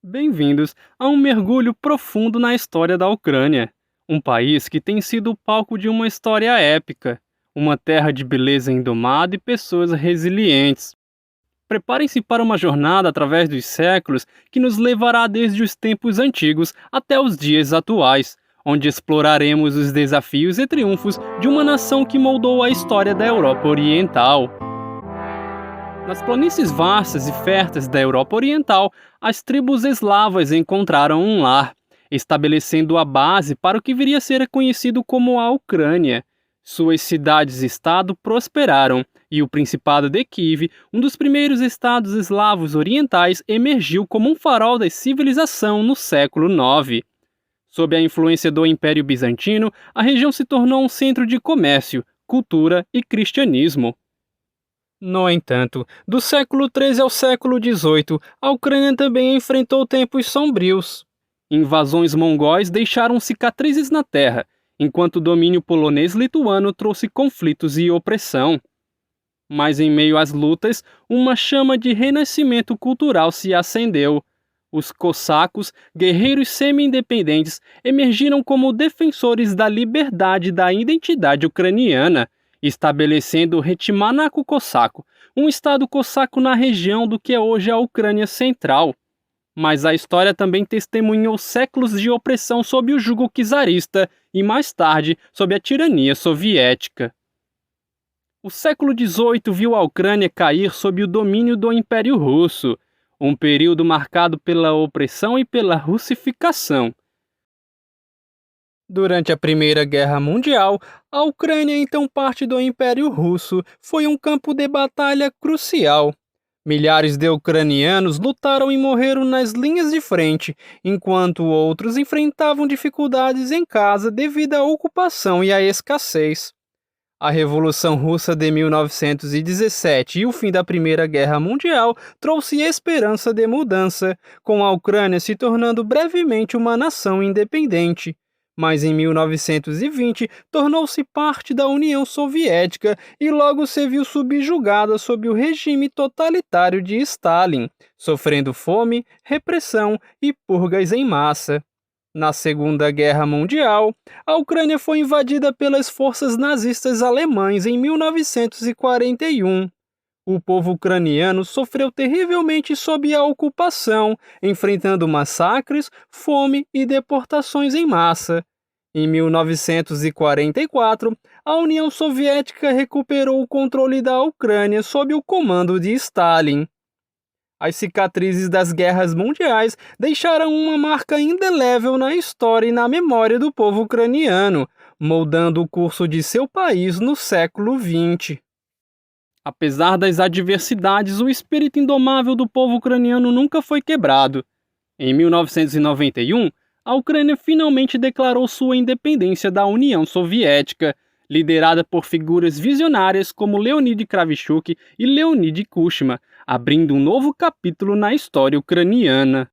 Bem-vindos a um mergulho profundo na história da Ucrânia, um país que tem sido o palco de uma história épica, uma terra de beleza indomada e pessoas resilientes. Preparem-se para uma jornada através dos séculos que nos levará desde os tempos antigos até os dias atuais, onde exploraremos os desafios e triunfos de uma nação que moldou a história da Europa Oriental. Nas planícies vastas e férteis da Europa Oriental, as tribos eslavas encontraram um lar, estabelecendo a base para o que viria a ser conhecido como a Ucrânia. Suas cidades-estado prosperaram, e o Principado de Kiev, um dos primeiros estados eslavos orientais, emergiu como um farol da civilização no século IX. Sob a influência do Império Bizantino, a região se tornou um centro de comércio, cultura e cristianismo. No entanto, do século XIII ao século XVIII, a Ucrânia também enfrentou tempos sombrios. Invasões mongóis deixaram cicatrizes na terra, enquanto o domínio polonês-lituano trouxe conflitos e opressão. Mas em meio às lutas, uma chama de renascimento cultural se acendeu. Os cossacos, guerreiros semi-independentes, emergiram como defensores da liberdade e da identidade ucraniana, estabelecendo o Hetmanato Cosaco, um estado cosaco na região do que é hoje a Ucrânia Central. Mas a história também testemunhou séculos de opressão sob o jugo czarista e, mais tarde, sob a tirania soviética. O século XVIII viu a Ucrânia cair sob o domínio do Império Russo, um período marcado pela opressão e pela russificação. Durante a Primeira Guerra Mundial, a Ucrânia, então parte do Império Russo, foi um campo de batalha crucial. Milhares de ucranianos lutaram e morreram nas linhas de frente, enquanto outros enfrentavam dificuldades em casa devido à ocupação e à escassez. A Revolução Russa de 1917 e o fim da Primeira Guerra Mundial trouxe esperança de mudança, com a Ucrânia se tornando brevemente uma nação independente. Mas em 1920 tornou-se parte da União Soviética e logo se viu subjugada sob o regime totalitário de Stalin, sofrendo fome, repressão e purgas em massa. Na Segunda Guerra Mundial, a Ucrânia foi invadida pelas forças nazistas alemãs em 1941. O povo ucraniano sofreu terrivelmente sob a ocupação, enfrentando massacres, fome e deportações em massa. Em 1944, a União Soviética recuperou o controle da Ucrânia sob o comando de Stalin. As cicatrizes das guerras mundiais deixaram uma marca indelével na história e na memória do povo ucraniano, moldando o curso de seu país no século XX. Apesar das adversidades, o espírito indomável do povo ucraniano nunca foi quebrado. Em 1991, a Ucrânia finalmente declarou sua independência da União Soviética, liderada por figuras visionárias como Leonid Kravchuk e Leonid Kuchma, abrindo um novo capítulo na história ucraniana.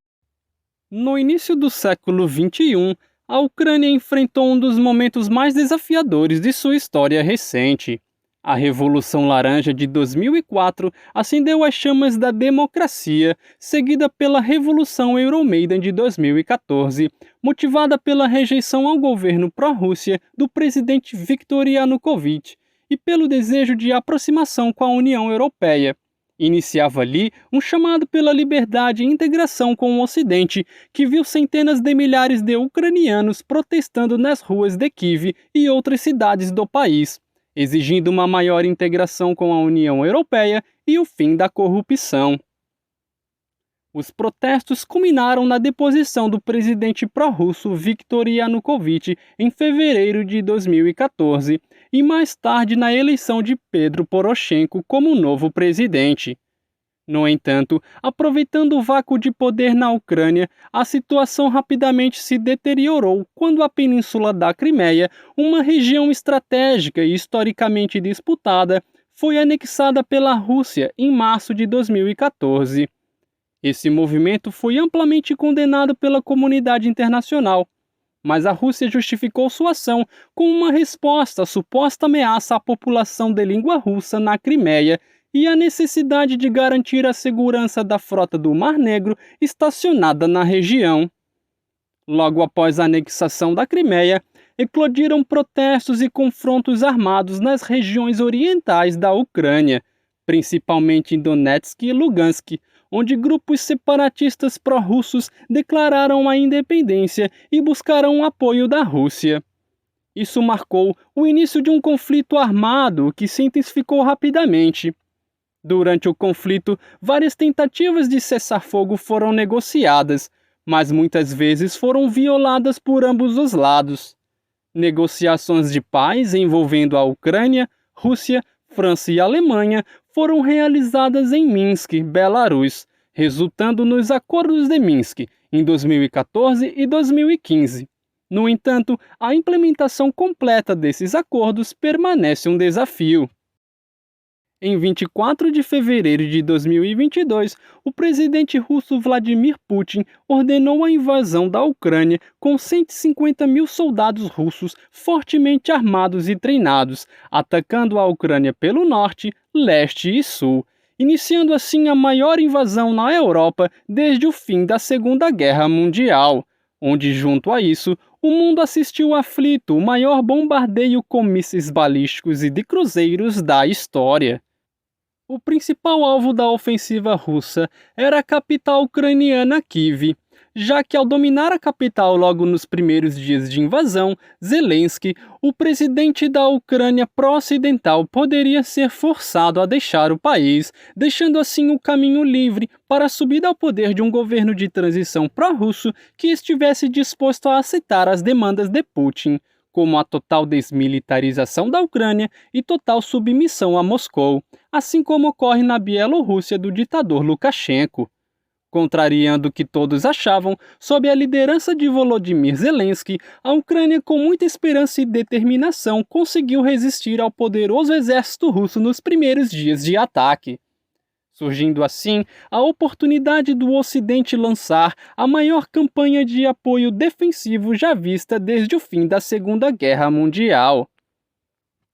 No início do século XXI, a Ucrânia enfrentou um dos momentos mais desafiadores de sua história recente. A Revolução Laranja de 2004 acendeu as chamas da democracia, seguida pela Revolução Euromaidan de 2014, motivada pela rejeição ao governo pró-Rússia do presidente Viktor Yanukovych e pelo desejo de aproximação com a União Europeia. Iniciava ali um chamado pela liberdade e integração com o Ocidente, que viu centenas de milhares de ucranianos protestando nas ruas de Kiev e outras cidades do país, exigindo uma maior integração com a União Europeia e o fim da corrupção. Os protestos culminaram na deposição do presidente pró-russo Viktor Yanukovych em fevereiro de 2014 e mais tarde na eleição de Petro Poroshenko como novo presidente. No entanto, aproveitando o vácuo de poder na Ucrânia, a situação rapidamente se deteriorou quando a Península da Crimeia, uma região estratégica e historicamente disputada, foi anexada pela Rússia em março de 2014. Esse movimento foi amplamente condenado pela comunidade internacional, mas a Rússia justificou sua ação com uma resposta à suposta ameaça à população de língua russa na Crimeia, e a necessidade de garantir a segurança da frota do Mar Negro estacionada na região. Logo após a anexação da Crimeia, eclodiram protestos e confrontos armados nas regiões orientais da Ucrânia, principalmente em Donetsk e Lugansk, onde grupos separatistas pró-russos declararam a independência e buscaram o apoio da Rússia. Isso marcou o início de um conflito armado que se intensificou rapidamente. Durante o conflito, várias tentativas de cessar-fogo foram negociadas, mas muitas vezes foram violadas por ambos os lados. Negociações de paz envolvendo a Ucrânia, Rússia, França e Alemanha foram realizadas em Minsk, Belarus, resultando nos Acordos de Minsk em 2014 e 2015. No entanto, a implementação completa desses acordos permanece um desafio. Em 24 de fevereiro de 2022, o presidente russo Vladimir Putin ordenou a invasão da Ucrânia com 150 mil soldados russos fortemente armados e treinados, atacando a Ucrânia pelo norte, leste e sul, iniciando assim a maior invasão na Europa desde o fim da Segunda Guerra Mundial, onde, junto a isso, o mundo assistiu aflito o maior bombardeio com mísseis balísticos e de cruzeiros da história. O principal alvo da ofensiva russa era a capital ucraniana Kiev, já que ao dominar a capital logo nos primeiros dias de invasão, Zelensky, o presidente da Ucrânia pró-ocidental, poderia ser forçado a deixar o país, deixando assim o caminho livre para a subida ao poder de um governo de transição pró-russo que estivesse disposto a aceitar as demandas de Putin, como a total desmilitarização da Ucrânia e total submissão a Moscou, assim como ocorre na Bielorrússia do ditador Lukashenko. Contrariando o que todos achavam, sob a liderança de Volodymyr Zelensky, a Ucrânia, com muita esperança e determinação, conseguiu resistir ao poderoso exército russo nos primeiros dias de ataque. Surgindo assim a oportunidade do Ocidente lançar a maior campanha de apoio defensivo já vista desde o fim da Segunda Guerra Mundial.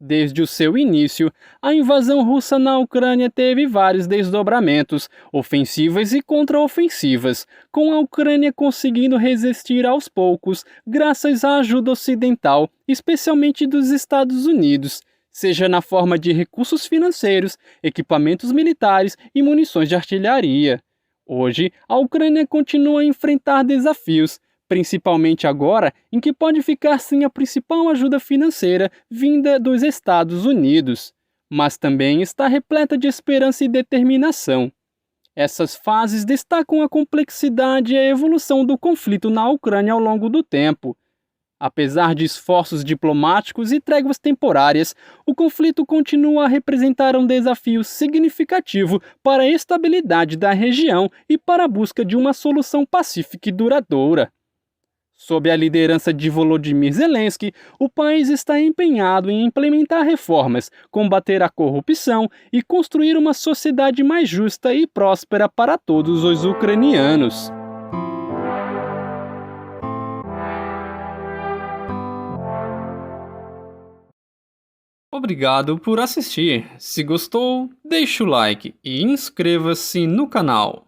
Desde o seu início, a invasão russa na Ucrânia teve vários desdobramentos, ofensivas e contraofensivas, com a Ucrânia conseguindo resistir aos poucos, graças à ajuda ocidental, especialmente dos Estados Unidos, seja na forma de recursos financeiros, equipamentos militares e munições de artilharia. Hoje, a Ucrânia continua a enfrentar desafios, principalmente agora em que pode ficar sem a principal ajuda financeira vinda dos Estados Unidos, mas também está repleta de esperança e determinação. Essas fases destacam a complexidade e a evolução do conflito na Ucrânia ao longo do tempo. Apesar de esforços diplomáticos e tréguas temporárias, o conflito continua a representar um desafio significativo para a estabilidade da região e para a busca de uma solução pacífica e duradoura. Sob a liderança de Volodymyr Zelensky, o país está empenhado em implementar reformas, combater a corrupção e construir uma sociedade mais justa e próspera para todos os ucranianos. Obrigado por assistir. Se gostou, deixe o like e inscreva-se no canal.